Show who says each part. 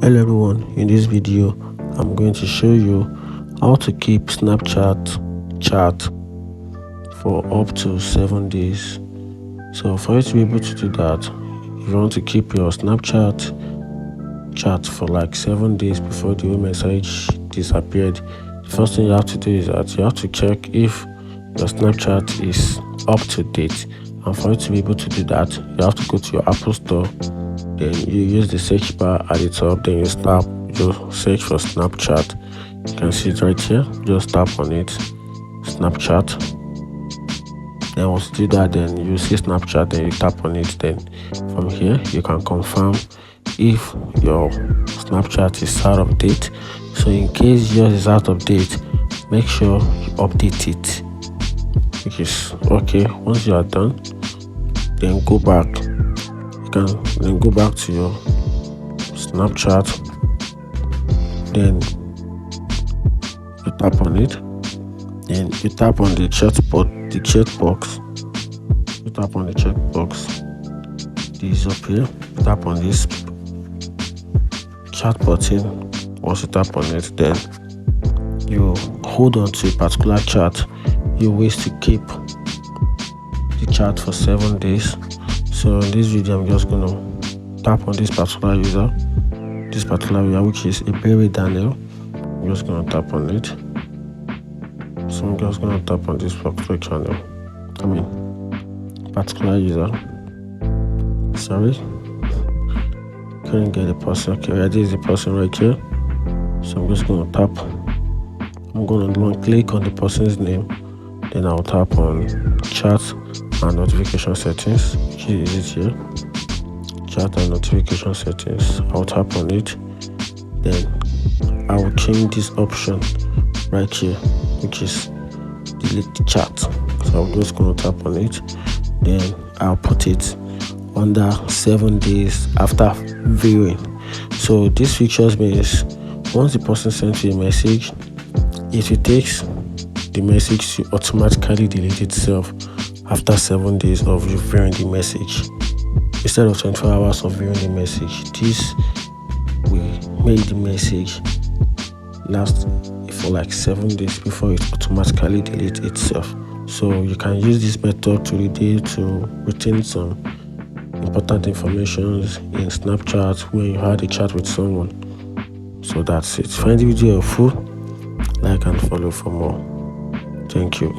Speaker 1: Hello everyone, in this video I'm going to show you how to keep Snapchat chat for up to 7 days. So for you to be able to do that, if you want to keep your Snapchat chat for like 7 days before the message disappeared, the first thing you have to do is that you have to check if your Snapchat is up to date. And for you to be able to do that, you have to go to your Apple Store. Then you use the search bar at the top, then you search for Snapchat. You can see it right here. Just tap on it, Snapchat. Then once you do that, then you see Snapchat, then you tap on it. Then from here you can confirm if your Snapchat is out of date. So in case yours is out of date, make sure you update it. Which is okay. Once you are done, then go back. You can then go back to your Snapchat, then you tap on it, then you tap on the checkbox. You tap on the checkbox. This is up here. You tap on this chat button. Once you tap on it, then you hold on to a particular chat you wish to keep the chat for 7 days. So in this video, I'm just gonna tap on this particular user, which is Iberi Daniel. I'm just gonna tap on it. So I'm just gonna tap on this particular particular user. Sorry, couldn't get the person. Okay, this is the person right here. So I'm just gonna tap. I'm gonna click on the person's name. Then I'll tap on chat and notification settings, which is it here. Chat and notification settings. I'll tap on it. Then I will change this option right here, which is delete the chat. So I'm just going to tap on it. Then I'll put it under 7 days after viewing. So this features means once the person sends you a message, it will take the message to automatically delete itself after 7 days of you viewing the message, instead of 24 hours of viewing the message. This will make the message last for like 7 days before it automatically deletes itself. So you can use this method to retain some important information in Snapchat when you had a chat with someone. So that's it. Find the video helpful, like and follow for more. Thank you.